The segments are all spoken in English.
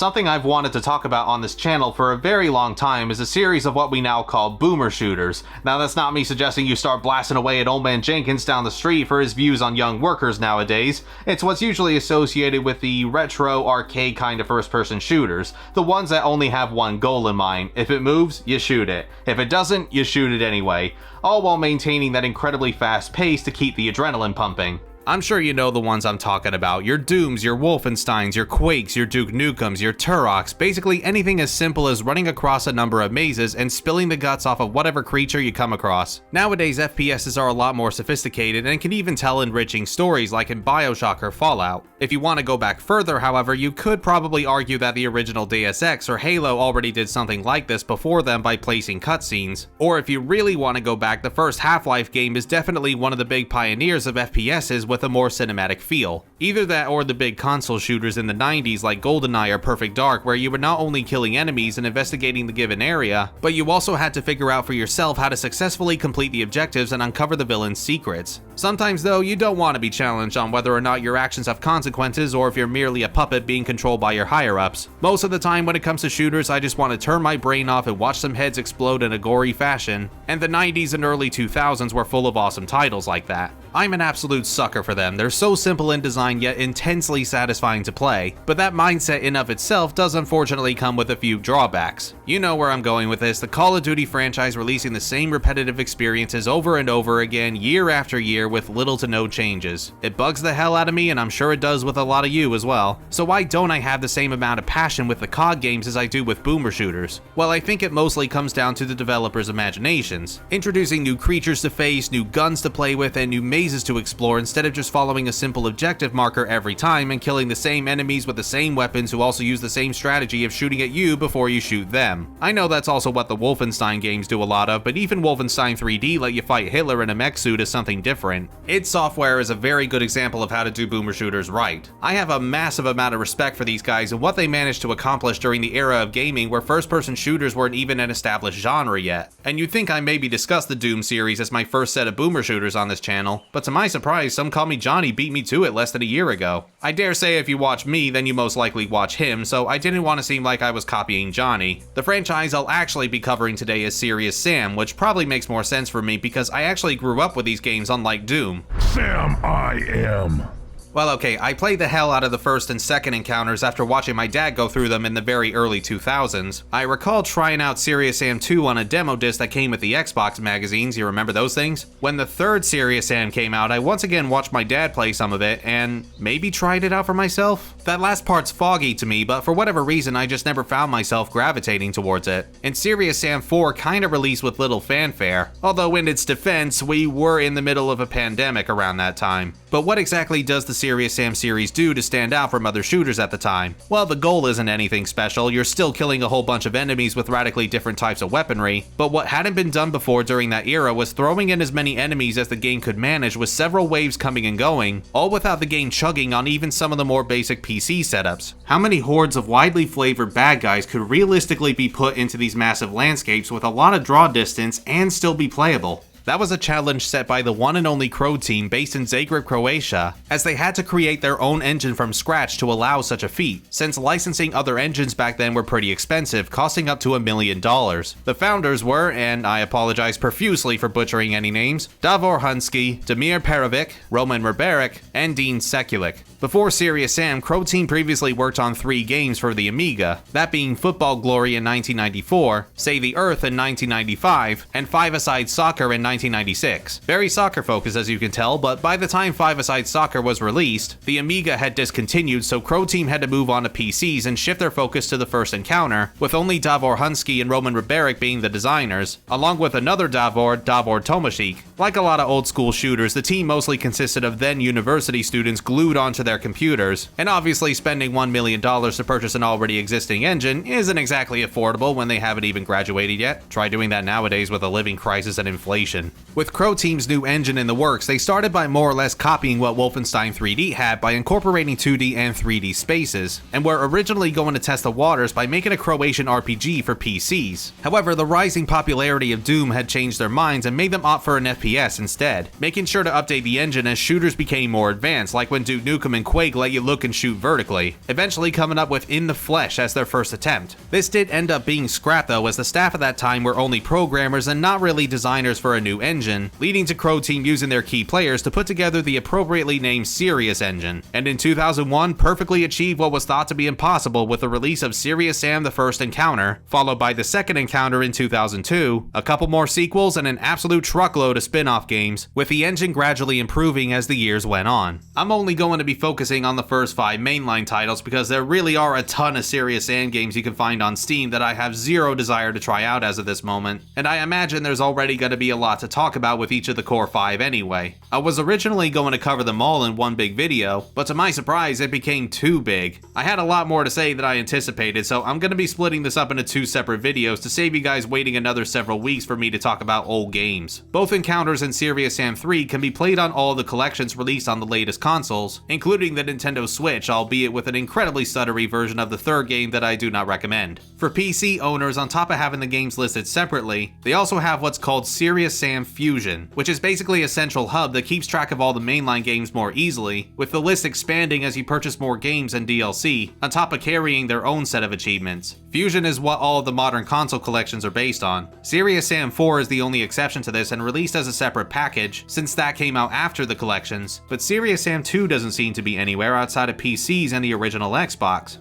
Something I've wanted to talk about on this channel for a very long time is a series of what we now call boomer shooters. Now that's not me suggesting you start blasting away at old man Jenkins down the street for his views on young workers nowadays. It's what's usually associated with the retro arcade kind of first person shooters, the ones that only have one goal in mind. If it moves, you shoot it. If it doesn't, you shoot it anyway. All while maintaining that incredibly fast pace to keep the adrenaline pumping. I'm sure you know the ones I'm talking about, your Dooms, your Wolfensteins, your Quakes, your Duke Nukems, your Turoks, basically anything as simple as running across a number of mazes and spilling the guts off of whatever creature you come across. Nowadays FPSs are a lot more sophisticated and can even tell enriching stories like in Bioshock or Fallout. If you want to go back further, however, you could probably argue that the original Deus Ex or Halo already did something like this before them by placing cutscenes. Or if you really want to go back, the first Half-Life game is definitely one of the big pioneers of FPSs with a more cinematic feel. Either that or the big console shooters in the 90s like GoldenEye or Perfect Dark, where you were not only killing enemies and investigating the given area, but you also had to figure out for yourself how to successfully complete the objectives and uncover the villain's secrets. Sometimes though, you don't want to be challenged on whether or not your actions have consequences or if you're merely a puppet being controlled by your higher-ups. Most of the time when it comes to shooters, I just want to turn my brain off and watch some heads explode in a gory fashion, and the 90s and early 2000s were full of awesome titles like that. I'm an absolute sucker for them. They're so simple in design yet intensely satisfying to play, but that mindset in of itself does unfortunately come with a few drawbacks. You know where I'm going with this, the Call of Duty franchise releasing the same repetitive experiences over and over again year after year with little to no changes. It bugs the hell out of me, and I'm sure it does with a lot of you as well. So why don't I have the same amount of passion with the COD games as I do with boomer shooters? Well, I think it mostly comes down to the developers' imaginations. Introducing new creatures to face, new guns to play with, and new mazes to explore instead of just following a simple objective marker every time and killing the same enemies with the same weapons who also use the same strategy of shooting at you before you shoot them. I know that's also what the Wolfenstein games do a lot of, but even Wolfenstein 3D let you fight Hitler in a mech suit is something different. id Software is a very good example of how to do boomer shooters right. I have a massive amount of respect for these guys and what they managed to accomplish during the era of gaming where first-person shooters weren't even an established genre yet. And you'd think I maybe discussed the Doom series as my first set of boomer shooters on this channel, but to my surprise, Some Call Me Johnny beat me to it less than a year ago. I dare say if you watch me, then you most likely watch him, so I didn't want to seem like I was copying Johnny. The franchise I'll actually be covering today is Serious Sam, which probably makes more sense for me because I actually grew up with these games unlike Doom. Sam I am. Well, okay, I played the hell out of the first and second encounters after watching my dad go through them in the very early 2000s. I recall trying out Serious Sam 2 on a demo disc that came with the Xbox magazines, you remember those things? When the third Serious Sam came out, I once again watched my dad play some of it, and maybe tried it out for myself? That last part's foggy to me, but for whatever reason I just never found myself gravitating towards it. And Serious Sam 4 kinda released with little fanfare, although in its defense, we were in the middle of a pandemic around that time. But what exactly does the Serious Sam series do to stand out from other shooters at the time? Well, the goal isn't anything special, you're still killing a whole bunch of enemies with radically different types of weaponry, but what hadn't been done before during that era was throwing in as many enemies as the game could manage with several waves coming and going, all without the game chugging on even some of the more basic PC setups. How many hordes of widely flavored bad guys could realistically be put into these massive landscapes with a lot of draw distance and still be playable? That was a challenge set by the one and only Croteam based in Zagreb, Croatia, as they had to create their own engine from scratch to allow such a feat, since licensing other engines back then were pretty expensive, costing up to $1 million. The founders were, and I apologize profusely for butchering any names, Davor Hunsky, Damir Perovic, Roman Rebarek, and Dean Sekulic. Before Serious Sam, Croteam previously worked on 3 games for the Amiga, that being Football Glory in 1994, Say the Earth in 1995, and Five-A-Side Soccer in 1996. Very soccer focused as you can tell, but by the time Five-A-Side Soccer was released, the Amiga had discontinued, so Croteam had to move on to PCs and shift their focus to the first encounter, with only Davor Hunsky and Roman Rebarek being the designers, along with another Davor Tomashik. Like a lot of old school shooters, the team mostly consisted of then university students glued onto their computers, and obviously spending $1 million to purchase an already existing engine isn't exactly affordable when they haven't even graduated yet. Try doing that nowadays with a living crisis and inflation. With Croteam's new engine in the works, they started by more or less copying what Wolfenstein 3D had by incorporating 2D and 3D spaces, and were originally going to test the waters by making a Croatian RPG for PCs. However, the rising popularity of Doom had changed their minds and made them opt for an FPS instead, making sure to update the engine as shooters became more advanced, like when Duke Nukem and Quake let you look and shoot vertically, eventually coming up with In the Flesh as their first attempt. This did end up being scrapped though, as the staff at that time were only programmers and not really designers for a new engine, leading to Croteam using their key players to put together the appropriately named Serious engine, and in 2001 perfectly achieved what was thought to be impossible with the release of Serious Sam: The First Encounter, followed by the second encounter in 2002, a couple more sequels, and an absolute truckload of spin-off games, with the engine gradually improving as the years went on. I'm only going to be focusing on the first 5 mainline titles because there really are a ton of Serious Sam games you can find on Steam that I have zero desire to try out as of this moment, and I imagine there's already going to be a lot to talk about with each of the core 5 anyway. I was originally going to cover them all in one big video, but to my surprise it became too big. I had a lot more to say than I anticipated, so I'm going to be splitting this up into 2 separate videos to save you guys waiting another several weeks for me to talk about old games. Both Encounters and Serious Sam 3 can be played on all the collections released on the latest consoles, including the Nintendo Switch, albeit with an incredibly stuttery version of the third game that I do not recommend. For PC owners, on top of having the games listed separately, they also have what's called Serious Sam Fusion, which is basically a central hub that keeps track of all the mainline games more easily, with the list expanding as you purchase more games and DLC, on top of carrying their own set of achievements. Fusion is what all of the modern console collections are based on. Serious Sam 4 is the only exception to this and released as a separate package, since that came out after the collections, but Serious Sam 2 doesn't seem to be anywhere outside of PCs and the original Xbox.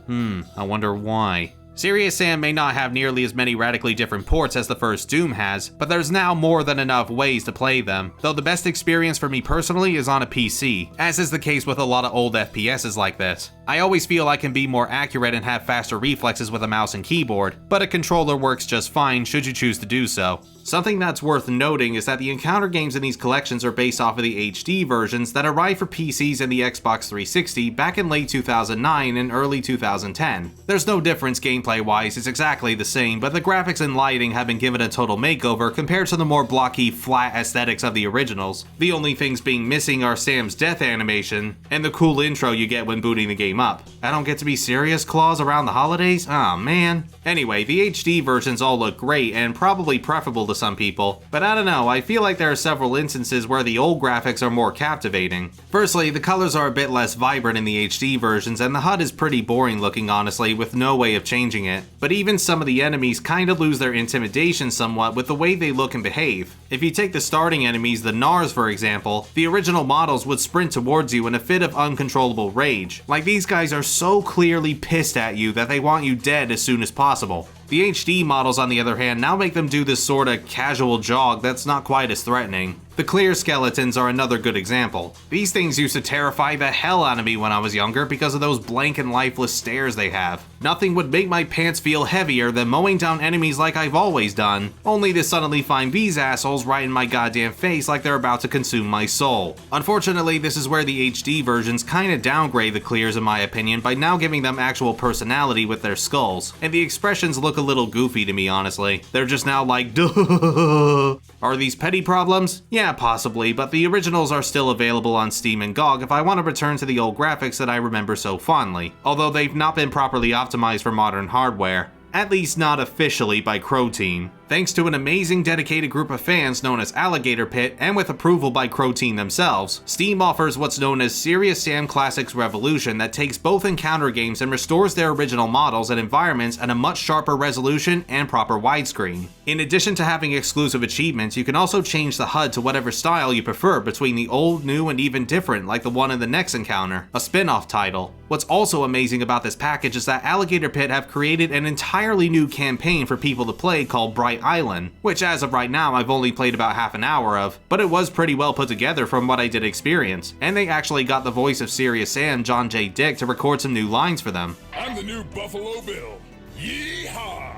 I wonder why. Serious Sam may not have nearly as many radically different ports as the first Doom has, but there's now more than enough ways to play them, though the best experience for me personally is on a PC, as is the case with a lot of old FPSs like this. I always feel I can be more accurate and have faster reflexes with a mouse and keyboard, but a controller works just fine should you choose to do so. Something that's worth noting is that the Encounter games in these collections are based off of the HD versions that arrived for PCs and the Xbox 360 back in late 2009 and early 2010. There's no difference gameplay-wise, it's exactly the same, but the graphics and lighting have been given a total makeover compared to the more blocky, flat aesthetics of the originals. The only things being missing are Sam's death animation and the cool intro you get when booting the game up. I don't get to be serious, Claus, around the holidays? Aw, man. Anyway, the HD versions all look great and probably preferable to some people, but I don't know, I feel like there are several instances where the old graphics are more captivating. Firstly, the colors are a bit less vibrant in the HD versions, and the HUD is pretty boring looking honestly, with no way of changing it. But even some of the enemies kinda lose their intimidation somewhat with the way they look and behave. If you take the starting enemies, the Gnars for example, the original models would sprint towards you in a fit of uncontrollable rage. Like, these guys are so clearly pissed at you that they want you dead as soon as possible. The HD models, on the other hand, now make them do this sorta casual jog that's not quite as threatening. The clear skeletons are another good example. These things used to terrify the hell out of me when I was younger because of those blank and lifeless stares they have. Nothing would make my pants feel heavier than mowing down enemies like I've always done, only to suddenly find these assholes right in my goddamn face like they're about to consume my soul. Unfortunately, this is where the HD versions kinda downgrade the clears in my opinion by now giving them actual personality with their skulls, and the expressions look a little goofy to me honestly. They're just now like, duh. Are these petty problems? Yeah, possibly, but the originals are still available on Steam and GOG if I want to return to the old graphics that I remember so fondly, although they've not been properly optimized for modern hardware. At least not officially by Croteam. Thanks to an amazing dedicated group of fans known as Alligator Pit, and with approval by Croteam themselves, Steam offers what's known as Serious Sam Classics Revolution that takes both Encounter games and restores their original models and environments at a much sharper resolution and proper widescreen. In addition to having exclusive achievements, you can also change the HUD to whatever style you prefer between the old, new, and even different, like the one in the next Encounter, a spin-off title. What's also amazing about this package is that Alligator Pit have created an entirely new campaign for people to play called Bright Island, which as of right now I've only played about half an hour of, but it was pretty well put together from what I did experience, and they actually got the voice of Serious Sam, John J. Dick, to record some new lines for them. I'm the new Buffalo Bill. Yeehaw!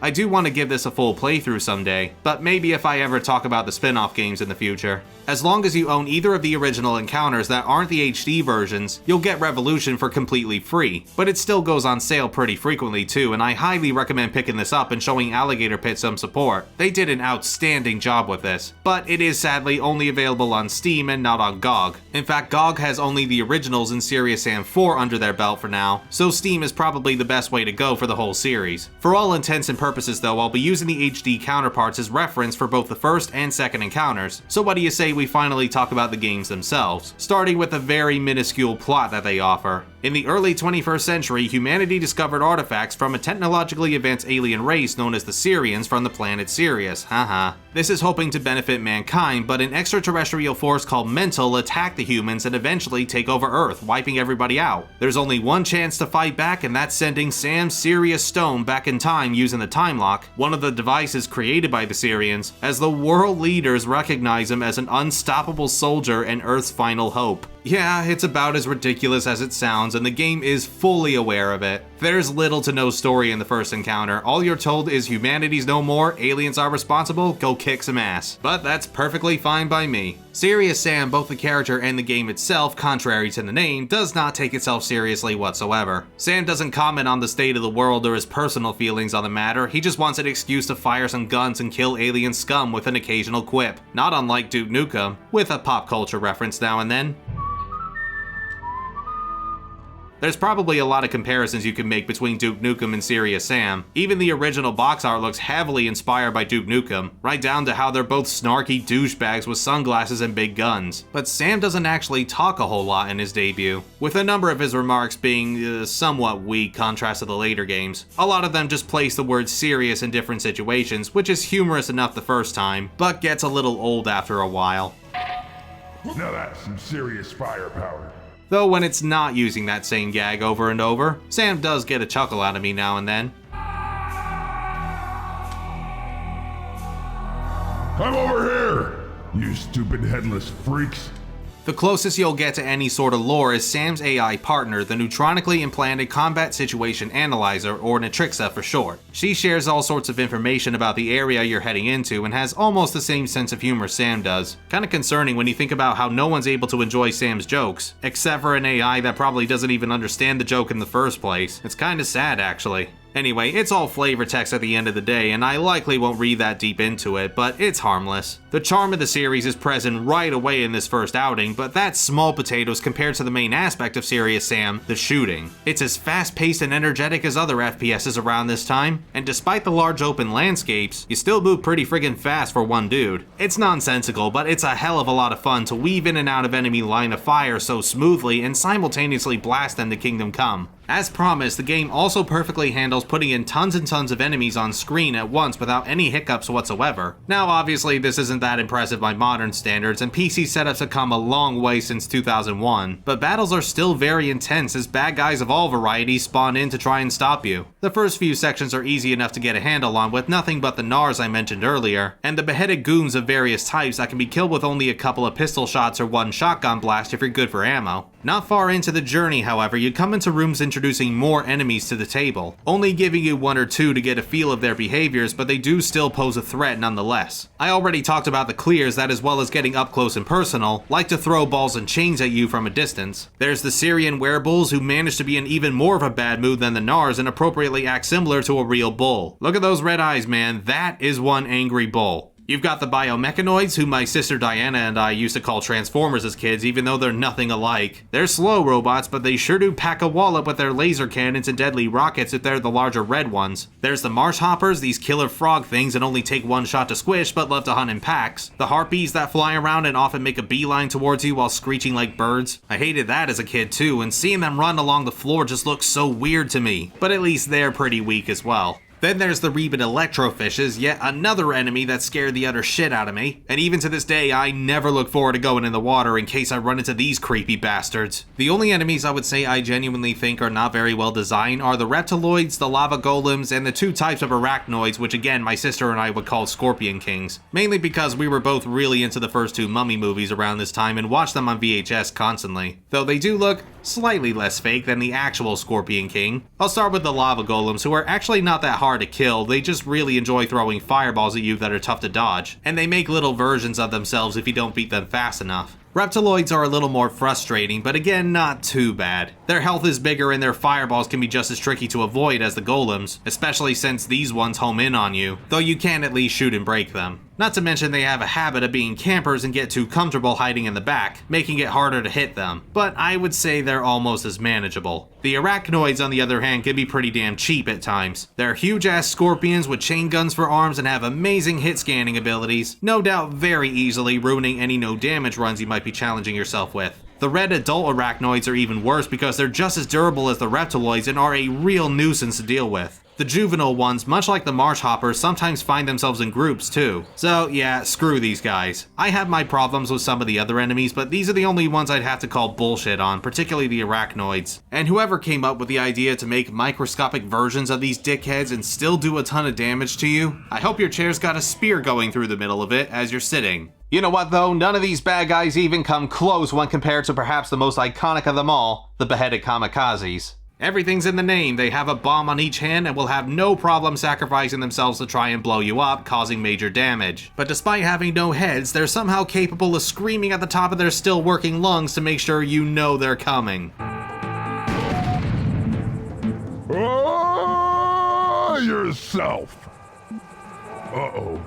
I do want to give this a full playthrough someday, but maybe if I ever talk about the spin-off games in the future. As long as you own either of the original Encounters that aren't the HD versions, you'll get Revolution for completely free, but it still goes on sale pretty frequently too, and I highly recommend picking this up and showing Alligator Pit some support. They did an outstanding job with this, but it is sadly only available on Steam and not on GOG. In fact, GOG has only the originals in Serious Sam 4 under their belt for now, so Steam is probably the best way to go for the whole series. For all intents and purposes, purposes though, I'll be using the HD counterparts as reference for both the first and second encounters, so what do you say we finally talk about the games themselves, starting with the very minuscule plot that they offer. In the early 21st century, humanity discovered artifacts from a technologically advanced alien race known as the Syrians from the planet Sirius, haha. This is hoping to benefit mankind, but an extraterrestrial force called Mental attack the humans and eventually take over Earth, wiping everybody out. There's only one chance to fight back, and that's sending Sam Sirius Stone back in time using the time lock, one of the devices created by the Syrians, as the world leaders recognize him as an unstoppable soldier and Earth's final hope. Yeah, it's about as ridiculous as it sounds, and the game is fully aware of it. There's little to no story in the first encounter. All you're told is humanity's no more, aliens are responsible, go kick some ass. But that's perfectly fine by me. Sirius Sam, both the character and the game itself, contrary to the name, does not take itself seriously whatsoever. Sam doesn't comment on the state of the world or his personal feelings on the matter, he just wants an excuse to fire some guns and kill alien scum with an occasional quip. Not unlike Duke Nukem, with a pop culture reference now and then. There's probably a lot of comparisons you can make between Duke Nukem and Sirius Sam. Even the original box art looks heavily inspired by Duke Nukem, right down to how they're both snarky douchebags with sunglasses and big guns. But Sam doesn't actually talk a whole lot in his debut, with a number of his remarks being somewhat weak contrast to the later games. A lot of them just place the word serious in different situations, which is humorous enough the first time, but gets a little old after a while. Now that's some serious firepower. Though when it's not using that same gag over and over, Sam does get a chuckle out of me now and then. I'm over here, you stupid headless freaks. The closest you'll get to any sort of lore is Sam's AI partner, the neutronically implanted Combat Situation Analyzer, or Natrixa for short. She shares all sorts of information about the area you're heading into and has almost the same sense of humor Sam does. Kinda concerning when you think about how no one's able to enjoy Sam's jokes, except for an AI that probably doesn't even understand the joke in the first place. It's kinda sad actually. Anyway, it's all flavor text at the end of the day, and I likely won't read that deep into it, but it's harmless. The charm of the series is present right away in this first outing, but that's small potatoes compared to the main aspect of Sirius Sam, the shooting. It's as fast-paced and energetic as other FPSs around this time, and despite the large open landscapes, you still move pretty friggin' fast for one dude. It's nonsensical, but it's a hell of a lot of fun to weave in and out of enemy line of fire so smoothly and simultaneously blast them to Kingdom Come. As promised, the game also perfectly handles putting in tons and tons of enemies on screen at once without any hiccups whatsoever. Now obviously this isn't that impressive by modern standards, and PC setups have come a long way since 2001, but battles are still very intense as bad guys of all varieties spawn in to try and stop you. The first few sections are easy enough to get a handle on with nothing but the Gnars I mentioned earlier, and the beheaded goons of various types that can be killed with only a couple of pistol shots or one shotgun blast if you're good for ammo. Not far into the journey, however, you come into rooms introducing more enemies to the table, only giving you one or two to get a feel of their behaviors, but they do still pose a threat nonetheless. I already talked about the clears that, as well as getting up close and personal, like to throw balls and chains at you from a distance. There's the Syrian werebulls who manage to be in even more of a bad mood than the Gnars and appropriately act similar to a real bull. Look at those red eyes, man, that is one angry bull. You've got the biomechanoids, who my sister Diana and I used to call Transformers as kids, even though they're nothing alike. They're slow robots, but they sure do pack a wallop with their laser cannons and deadly rockets if they're the larger red ones. There's the marsh hoppers, these killer frog things that only take one shot to squish but love to hunt in packs. The harpies that fly around and often make a beeline towards you while screeching like birds. I hated that as a kid too, and seeing them run along the floor just looks so weird to me. But at least they're pretty weak as well. Then there's the Rebid Electrofishes, yet another enemy that scared the utter shit out of me, and even to this day I never look forward to going in the water in case I run into these creepy bastards. The only enemies I would say I genuinely think are not very well designed are the Reptiloids, the Lava Golems, and the two types of Arachnoids, which again my sister and I would call Scorpion Kings, mainly because we were both really into the first two Mummy movies around this time and watched them on VHS constantly, though they do look slightly less fake than the actual Scorpion King. I'll start with the Lava Golems, who are actually not that hard to kill, they just really enjoy throwing fireballs at you that are tough to dodge, and they make little versions of themselves if you don't beat them fast enough. Reptiloids are a little more frustrating, but again, not too bad. Their health is bigger and their fireballs can be just as tricky to avoid as the golems, especially since these ones home in on you, though you can at least shoot and break them. Not to mention they have a habit of being campers and get too comfortable hiding in the back, making it harder to hit them, but I would say they're almost as manageable. The arachnoids, on the other hand, can be pretty damn cheap at times. They're huge-ass scorpions with chain guns for arms and have amazing hit scanning abilities, no doubt very easily ruining any no-damage runs you might be challenging yourself with. The red adult arachnoids are even worse because they're just as durable as the reptiloids and are a real nuisance to deal with. The juvenile ones, much like the marsh hoppers, sometimes find themselves in groups too. So yeah, screw these guys. I have my problems with some of the other enemies, but these are the only ones I'd have to call bullshit on, particularly the arachnoids. And whoever came up with the idea to make microscopic versions of these dickheads and still do a ton of damage to you, I hope your chair's got a spear going through the middle of it as you're sitting. You know what though, none of these bad guys even come close when compared to perhaps the most iconic of them all, the beheaded kamikazes. Everything's in the name. They have a bomb on each hand and will have no problem sacrificing themselves to try and blow you up, causing major damage. But despite having no heads, they're somehow capable of screaming at the top of their still working lungs to make sure you know they're coming. Oh, yourself. Uh-oh.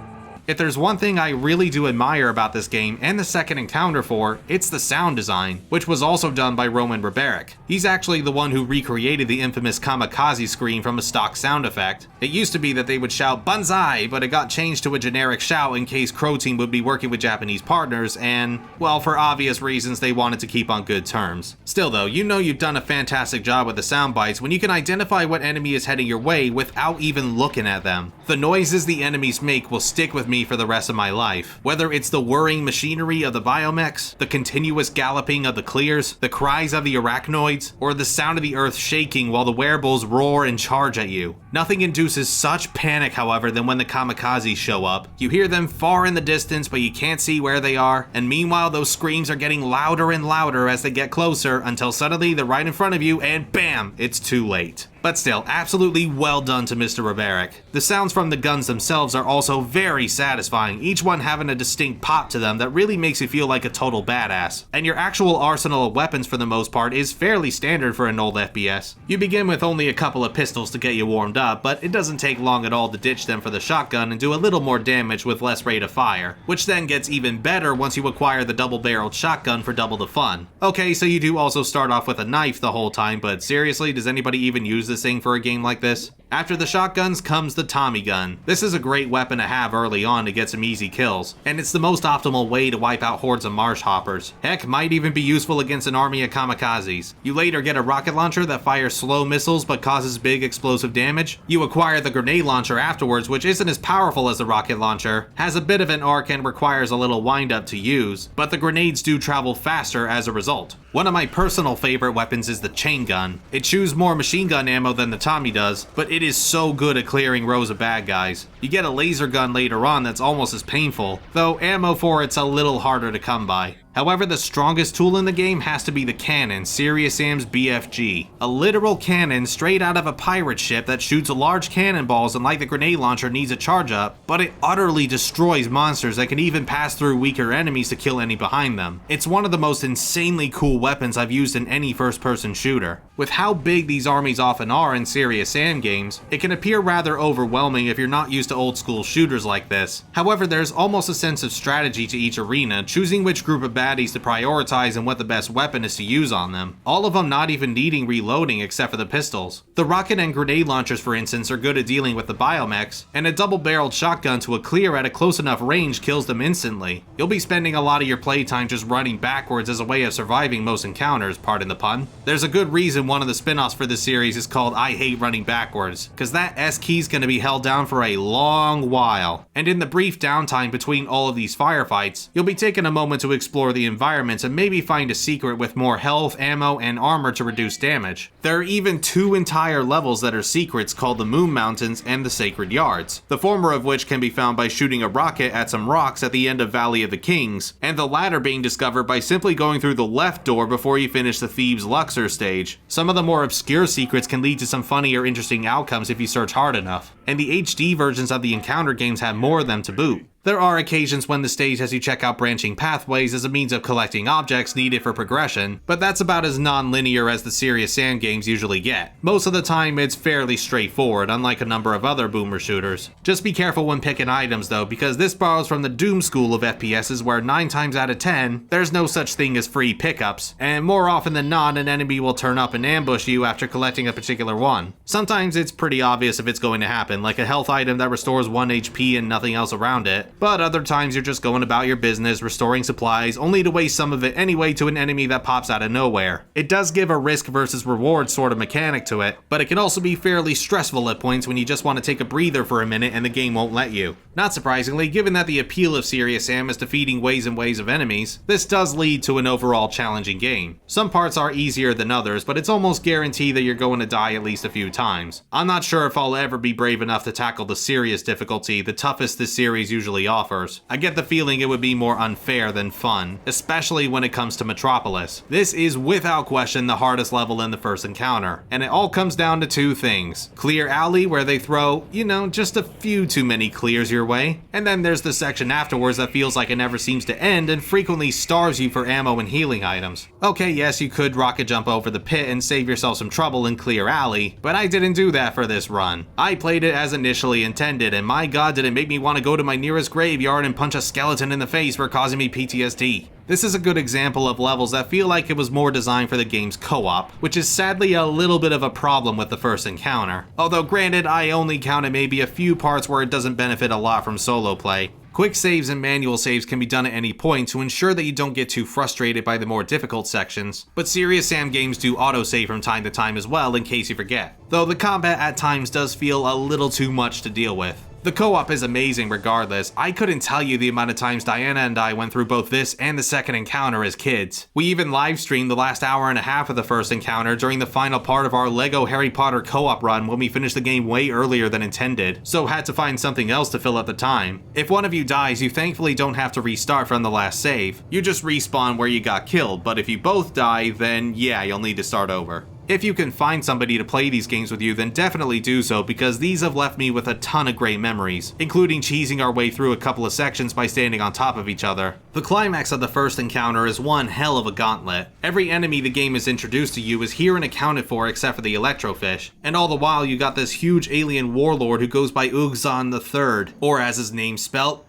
If there's one thing I really do admire about this game, and the second encounter for, it's the sound design, which was also done by Roman Reberic. He's actually the one who recreated the infamous kamikaze scream from a stock sound effect. It used to be that they would shout "Banzai," but it got changed to a generic shout in case Croteam would be working with Japanese partners, and, well, for obvious reasons they wanted to keep on good terms. Still though, you know you've done a fantastic job with the sound bites when you can identify what enemy is heading your way without even looking at them. The noises the enemies make will stick with me for the rest of my life. Whether it's the whirring machinery of the biomechs, the continuous galloping of the clears, the cries of the arachnoids, or the sound of the earth shaking while the werebulls roar and charge at you. Nothing induces such panic, however, than when the kamikazes show up. You hear them far in the distance, but you can't see where they are, and meanwhile those screams are getting louder and louder as they get closer until suddenly they're right in front of you and bam, it's too late. But still, absolutely well done to Mr. Reberic. The sounds from the guns themselves are also very satisfying, each one having a distinct pop to them that really makes you feel like a total badass. And your actual arsenal of weapons for the most part is fairly standard for an old FPS. You begin with only a couple of pistols to get you warmed up, but it doesn't take long at all to ditch them for the shotgun and do a little more damage with less rate of fire, which then gets even better once you acquire the double-barreled shotgun for double the fun. Okay, so you do also start off with a knife the whole time, but seriously, does anybody even use this thing for a game like this? After the shotguns comes the Tommy gun. This is a great weapon to have early on to get some easy kills, and it's the most optimal way to wipe out hordes of marsh hoppers. Heck, might even be useful against an army of kamikazes. You later get a rocket launcher that fires slow missiles but causes big explosive damage. You acquire the grenade launcher afterwards, which isn't as powerful as the rocket launcher, has a bit of an arc and requires a little wind up to use, but the grenades do travel faster as a result. One of my personal favorite weapons is the chain gun. It chews more machine gun ammo than the Tommy does, but it is so good at clearing rows of bad guys. You get a laser gun later on that's almost as painful, though ammo for it's a little harder to come by. However, the strongest tool in the game has to be the cannon, Serious Sam's BFG. A literal cannon straight out of a pirate ship that shoots large cannonballs and like the grenade launcher needs a charge up, but it utterly destroys monsters that can even pass through weaker enemies to kill any behind them. It's one of the most insanely cool weapons I've used in any first-person shooter. With how big these armies often are in Serious Sam games, it can appear rather overwhelming if you're not used to old-school shooters like this. However, there's almost a sense of strategy to each arena, choosing which group of baddies to prioritize and what the best weapon is to use on them. All of them not even needing reloading except for the pistols. The rocket and grenade launchers, for instance, are good at dealing with the biomechs, and a double-barreled shotgun to a clear at a close enough range kills them instantly. You'll be spending a lot of your playtime just running backwards as a way of surviving most encounters, pardon the pun. There's a good reason one of the spin-offs for this series is called I Hate Running Backwards, cause that S key's gonna be held down for a long while. And in the brief downtime between all of these firefights, you'll be taking a moment to explore the environments and maybe find a secret with more health, ammo, and armor to reduce damage. There are even 2 entire levels that are secrets called the Moon Mountains and the Sacred Yards, the former of which can be found by shooting a rocket at some rocks at the end of Valley of the Kings, and the latter being discovered by simply going through the left door before you finish the Thieves' Luxor stage. Some of the more obscure secrets can lead to some funny or interesting outcomes if you search hard enough, and the HD versions of the encounter games have more of them to boot. There are occasions when the stage has you check out branching pathways as a means of collecting objects needed for progression, but that's about as non-linear as the Serious Sam games usually get. Most of the time it's fairly straightforward, unlike a number of other boomer shooters. Just be careful when picking items though, because this borrows from the Doom school of FPSs where 9 times out of 10, there's no such thing as free pickups, and more often than not an enemy will turn up and ambush you after collecting a particular one. Sometimes it's pretty obvious if it's going to happen, like a health item that restores 1 HP and nothing else around it. But other times you're just going about your business, restoring supplies, only to waste some of it anyway to an enemy that pops out of nowhere. It does give a risk versus reward sort of mechanic to it, but it can also be fairly stressful at points when you just want to take a breather for a minute and the game won't let you. Not surprisingly, given that the appeal of Serious Sam is defeating waves and waves of enemies, this does lead to an overall challenging game. Some parts are easier than others, but it's almost guaranteed that you're going to die at least a few times. I'm not sure if I'll ever be brave enough to tackle the serious difficulty, the toughest this series usually offers. I get the feeling it would be more unfair than fun, especially when it comes to Metropolis. This is without question the hardest level in the first encounter, and it all comes down to 2 things. Clear alley where they throw, just a few too many clears your way, and then there's the section afterwards that feels like it never seems to end and frequently starves you for ammo and healing items. Okay, yes, you could rocket jump over the pit and save yourself some trouble in Clear Alley, but I didn't do that for this run. I played it as initially intended, and my god did it make me want to go to my nearest graveyard and punch a skeleton in the face for causing me PTSD. This is a good example of levels that feel like it was more designed for the game's co-op, which is sadly a little bit of a problem with the first encounter. Although granted, I only counted maybe a few parts where it doesn't benefit a lot from solo play. Quick saves and manual saves can be done at any point to ensure that you don't get too frustrated by the more difficult sections, but Serious Sam games do autosave from time to time as well in case you forget, though the combat at times does feel a little too much to deal with. The co-op is amazing regardless. I couldn't tell you the amount of times Diana and I went through both this and the second encounter as kids. We even live streamed the last hour and a half of the first encounter during the final part of our LEGO Harry Potter co-op run when we finished the game way earlier than intended, so had to find something else to fill up the time. If one of you dies, you thankfully don't have to restart from the last save. You just respawn where you got killed, but if you both die, then yeah, you'll need to start over. If you can find somebody to play these games with you, then definitely do so, because these have left me with a ton of great memories, including cheesing our way through a couple of sections by standing on top of each other. The climax of the first encounter is one hell of a gauntlet. Every enemy the game has introduced to you is here and accounted for except for the Electrofish, and all the while you got this huge alien warlord who goes by Zon the Third, or as his name's spelt,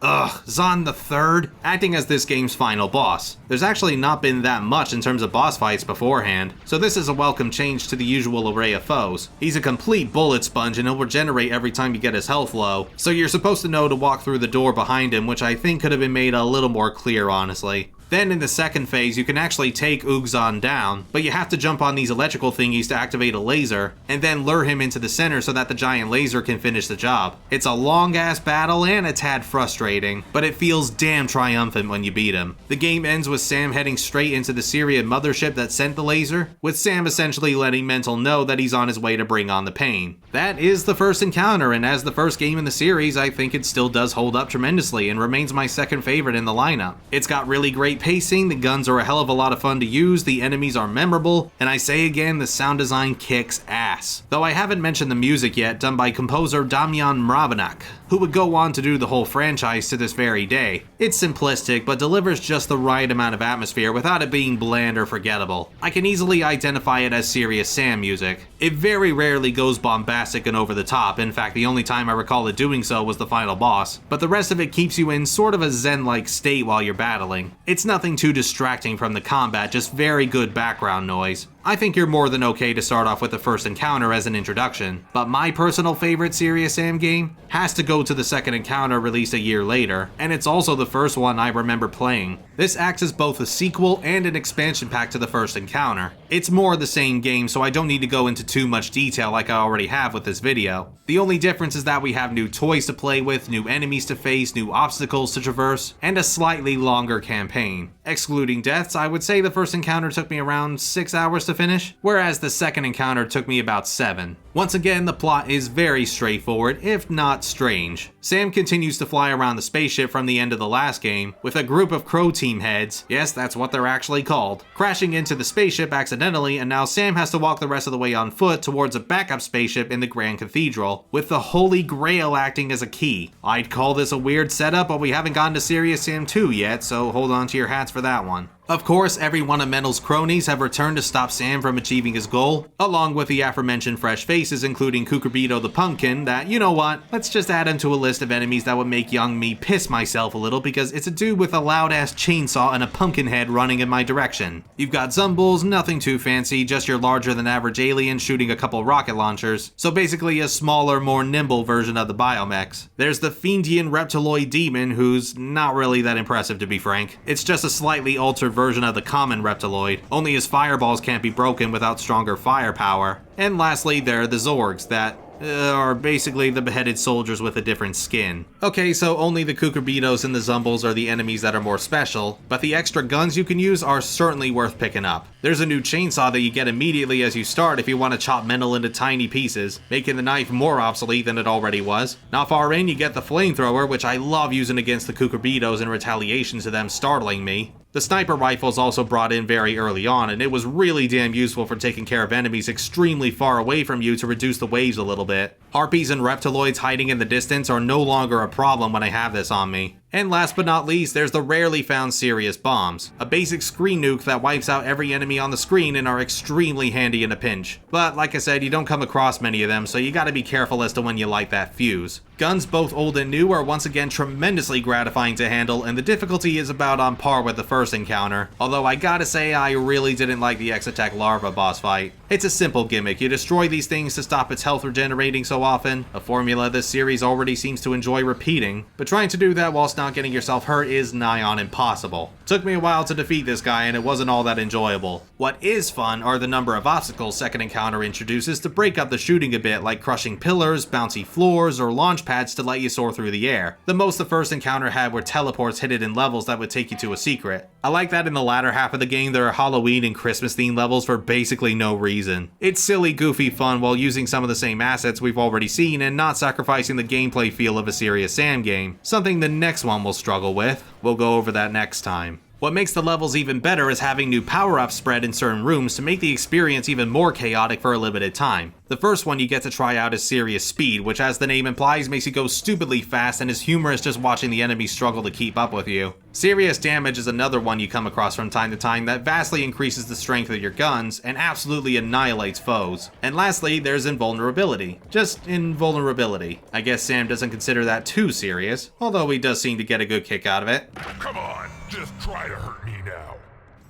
Zon the Third, acting as this game's final boss. There's actually not been that much in terms of boss fights beforehand, so this is a welcome change to the usual array of foes. He's a complete bullet sponge and he'll regenerate every time you get his health low, so you're supposed to know to walk through the door behind him, which I think could have been made a little more clear, honestly. Then in the second phase, you can actually take Zon down, but you have to jump on these electrical thingies to activate a laser, and then lure him into the center so that the giant laser can finish the job. It's a long-ass battle and a tad frustrating, but it feels damn triumphant when you beat him. The game ends with Sam heading straight into the Syrian mothership that sent the laser, with Sam essentially letting Mental know that he's on his way to bring on the pain. That is the first encounter, and as the first game in the series, I think it still does hold up tremendously and remains my second favorite in the lineup. It's got really great pacing, the guns are a hell of a lot of fun to use, the enemies are memorable, and I say again, the sound design kicks ass. Though I haven't mentioned the music yet, done by composer Damian Mravinac, who would go on to do the whole franchise to this very day. It's simplistic, but delivers just the right amount of atmosphere without it being bland or forgettable. I can easily identify it as Serious Sam music. It very rarely goes bombastic and over the top, in fact the only time I recall it doing so was the final boss, but the rest of it keeps you in sort of a zen-like state while you're battling. It's nothing too distracting from the combat, just very good background noise. I think you're more than okay to start off with the first encounter as an introduction, but my personal favorite Serious Sam game has to go to the second encounter released a year later, and it's also the first one I remember playing. This acts as both a sequel and an expansion pack to the first encounter. It's more the same game, so I don't need to go into too much detail like I already have with this video. The only difference is that we have new toys to play with, new enemies to face, new obstacles to traverse, and a slightly longer campaign. Excluding deaths, I would say the first encounter took me around 6 hours to finish, whereas the second encounter took me about 7. Once again, the plot is very straightforward, if not strange. Sam continues to fly around the spaceship from the end of the last game, with a group of Croteam heads, yes, that's what they're actually called, crashing into the spaceship accidentally, and now Sam has to walk the rest of the way on foot towards a backup spaceship in the Grand Cathedral, with the Holy Grail acting as a key. I'd call this a weird setup, but we haven't gotten to Serious Sam 2 yet, so hold on to your hats for that one. Of course, every one of Mendel's cronies have returned to stop Sam from achieving his goal, along with the aforementioned fresh faces including Cucurbito the Pumpkin that, you know what, let's just add him to a list of enemies that would make young me piss myself a little because it's a dude with a loud ass chainsaw and a pumpkin head running in my direction. You've got Zumbles, nothing too fancy, just your larger than average alien shooting a couple rocket launchers, so basically a smaller, more nimble version of the Biomechs. There's the Fiendian Reptiloid Demon who's not really that impressive to be frank. It's just a slightly altered version of the common Reptiloid, only his fireballs can't be broken without stronger firepower. And lastly, there are the Zorgs that are basically the beheaded soldiers with a different skin. Okay, so only the Cucurbitos and the Zumbles are the enemies that are more special, but the extra guns you can use are certainly worth picking up. There's a new chainsaw that you get immediately as you start if you want to chop Mendel into tiny pieces, making the knife more obsolete than it already was. Not far in, you get the flamethrower, which I love using against the Cucurbitos in retaliation to them startling me. The sniper rifle is also brought in very early on, and it was really damn useful for taking care of enemies extremely far away from you to reduce the waves a little bit. Harpies and reptiloids hiding in the distance are no longer a problem when I have this on me. And last but not least, there's the rarely found Serious Bombs, a basic screen nuke that wipes out every enemy on the screen and are extremely handy in a pinch. But like I said, you don't come across many of them, so you gotta be careful as to when you light that fuse. Guns both old and new are once again tremendously gratifying to handle, and the difficulty is about on par with the first encounter, although I gotta say I really didn't like the X-Attack Larva boss fight. It's a simple gimmick, you destroy these things to stop its health regenerating so often, a formula this series already seems to enjoy repeating, but trying to do that whilst not getting yourself hurt is nigh on impossible. Took me a while to defeat this guy and it wasn't all that enjoyable. What is fun are the number of obstacles second encounter introduces to break up the shooting a bit, like crushing pillars, bouncy floors, or launch pads to let you soar through the air. The most the first encounter had were teleports hidden in levels that would take you to a secret. I like that in the latter half of the game there are Halloween and Christmas themed levels for basically no reason. It's silly, goofy fun while using some of the same assets we've already seen and not sacrificing the gameplay feel of a Serious Sam game, something the next one will struggle with. We'll go over that next time. What makes the levels even better is having new power-ups spread in certain rooms to make the experience even more chaotic for a limited time. The first one you get to try out is Serious Speed, which as the name implies makes you go stupidly fast and is humorous just watching the enemies struggle to keep up with you. Serious Damage is another one you come across from time to time that vastly increases the strength of your guns and absolutely annihilates foes. And lastly, there's Invulnerability. Just invulnerability. I guess Sam doesn't consider that too serious, although he does seem to get a good kick out of it. Come on, just try to hurt me now.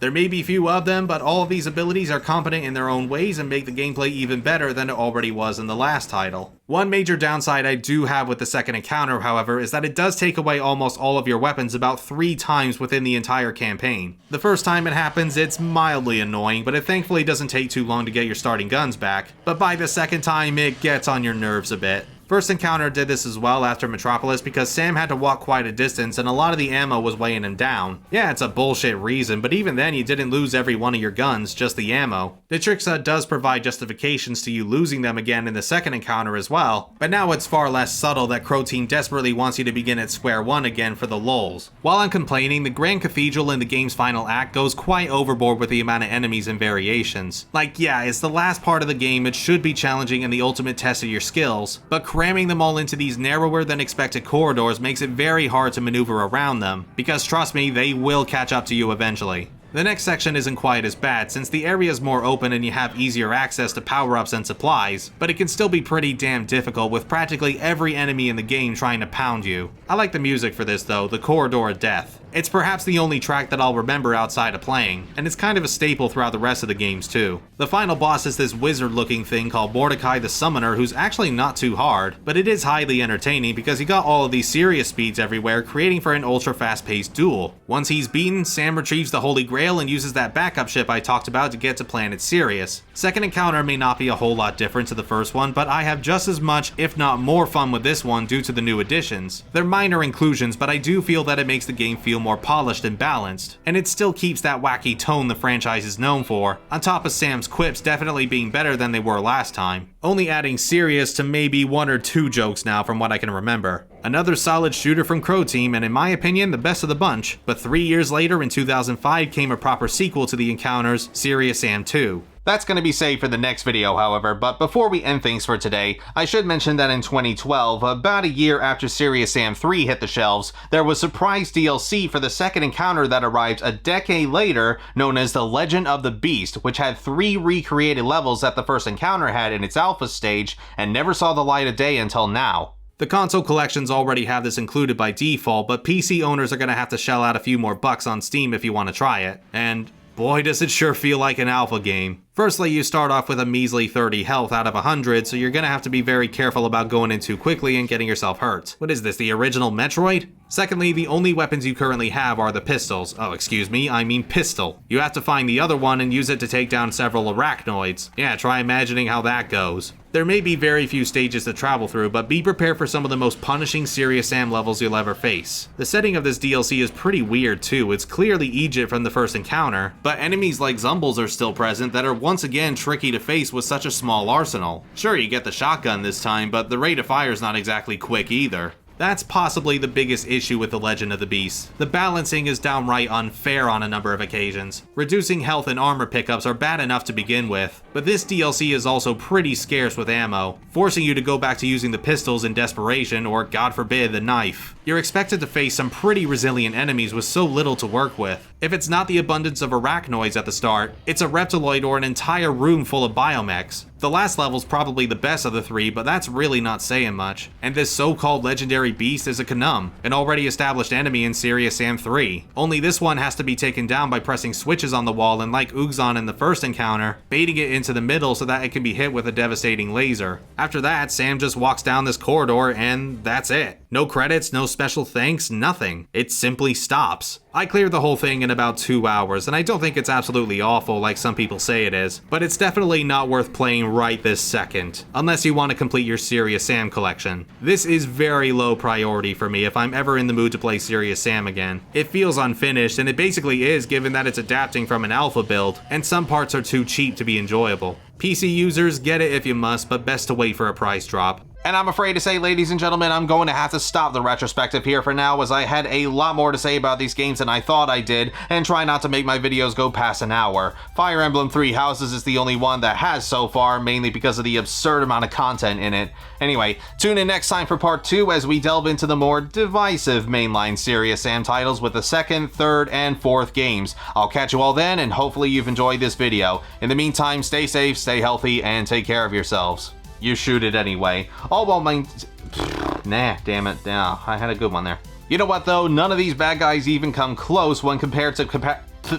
There may be few of them, but all of these abilities are competent in their own ways and make the gameplay even better than it already was in the last title. One major downside I do have with the second encounter, however, is that it does take away almost all of your weapons about 3 times within the entire campaign. The first time it happens, it's mildly annoying, but it thankfully doesn't take too long to get your starting guns back. But by the second time, it gets on your nerves a bit. First encounter did this as well after Metropolis because Sam had to walk quite a distance and a lot of the ammo was weighing him down. Yeah, it's a bullshit reason, but even then you didn't lose every one of your guns, just the ammo. Nitrixa does provide justifications to you losing them again in the second encounter as well, but now it's far less subtle that Croteam desperately wants you to begin at square one again for the lulz. While I'm complaining, the Grand Cathedral in the game's final act goes quite overboard with the amount of enemies and variations. Like, yeah, it's the last part of the game, it should be challenging and the ultimate test of your skills, but cramming them all into these narrower than expected corridors makes it very hard to maneuver around them, because trust me, they will catch up to you eventually. The next section isn't quite as bad since the area is more open and you have easier access to power-ups and supplies, but it can still be pretty damn difficult with practically every enemy in the game trying to pound you. I like the music for this though, the Corridor of Death. It's perhaps the only track that I'll remember outside of playing, and it's kind of a staple throughout the rest of the games too. The final boss is this wizard-looking thing called Mordecai the Summoner, who's actually not too hard, but it is highly entertaining because he got all of these serious speeds everywhere, creating for an ultra fast-paced duel. Once he's beaten, Sam retrieves the Holy Grail and uses that backup ship I talked about to get to Planet Sirius. Second encounter may not be a whole lot different to the first one, but I have just as much, if not more fun with this one due to the new additions. They're minor inclusions, but I do feel that it makes the game feel more polished and balanced, and it still keeps that wacky tone the franchise is known for, on top of Sam's quips definitely being better than they were last time, only adding serious to maybe 1 or 2 jokes now from what I can remember. Another solid shooter from Croteam, and in my opinion the best of the bunch, but 3 years later in 2005 came a proper sequel to the encounters, Serious Sam 2. That's going to be saved for the next video, however, but before we end things for today, I should mention that in 2012, about a year after Serious Sam 3 hit the shelves, there was surprise DLC for the second encounter that arrived a decade later, known as The Legend of the Beast, which had 3 recreated levels that the first encounter had in its alpha stage, and never saw the light of day until now. The console collections already have this included by default, but PC owners are going to have to shell out a few more bucks on Steam if you want to try it, and boy does it sure feel like an alpha game. Firstly, you start off with a measly 30 health out of 100, so you're gonna have to be very careful about going in too quickly and getting yourself hurt. What is this, the original Metroid? Secondly, the only weapons you currently have are the pistols. Oh, excuse me, I mean pistol. You have to find the other one and use it to take down several arachnoids. Yeah, try imagining how that goes. There may be very few stages to travel through, but be prepared for some of the most punishing Serious Sam levels you'll ever face. The setting of this DLC is pretty weird too. It's clearly Egypt from the first encounter, but enemies like Zumbles are still present that are once again tricky to face with such a small arsenal. Sure, you get the shotgun this time, but the rate of fire is not exactly quick either. That's possibly the biggest issue with The Legend of the Beast. The balancing is downright unfair on a number of occasions. Reducing health and armor pickups are bad enough to begin with, but this DLC is also pretty scarce with ammo, forcing you to go back to using the pistols in desperation or, God forbid, the knife. You're expected to face some pretty resilient enemies with so little to work with. If it's not the abundance of arachnoids at the start, it's a reptiloid or an entire room full of biomechs. The last level's probably the best of the 3, but that's really not saying much. And this so-called legendary beast is a Knum, an already established enemy in Serious Sam 3. Only this one has to be taken down by pressing switches on the wall and, like Uxon in the first encounter, baiting it into the middle so that it can be hit with a devastating laser. After that, Sam just walks down this corridor and that's it. No credits, no special thanks, nothing. It simply stops. I cleared the whole thing in about 2 hours, and I don't think it's absolutely awful like some people say it is, but it's definitely not worth playing right this second, unless you want to complete your Serious Sam collection. This is very low priority for me if I'm ever in the mood to play Serious Sam again. It feels unfinished, and it basically is given that it's adapting from an alpha build, and some parts are too cheap to be enjoyable. PC users, get it if you must, but best to wait for a price drop. And I'm afraid to say, ladies and gentlemen, I'm going to have to stop the retrospective here for now, as I had a lot more to say about these games than I thought I did, and try not to make my videos go past an hour. Fire Emblem Three Houses is the only one that has so far, mainly because of the absurd amount of content in it. Anyway, tune in next time for part 2 as we delve into the more divisive mainline Serious Sam titles with the 2nd, 3rd, and 4th games. I'll catch you all then, and hopefully you've enjoyed this video. In the meantime, stay safe, stay healthy, and take care of yourselves. You shoot it anyway. All while nah, damn it. Nah, I had a good one there. You know what though? None of these bad guys even come close when compared to perhaps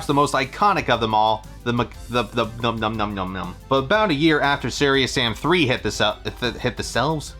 the most iconic of them all, the But about a year after Serious Sam 3 hit the shelves,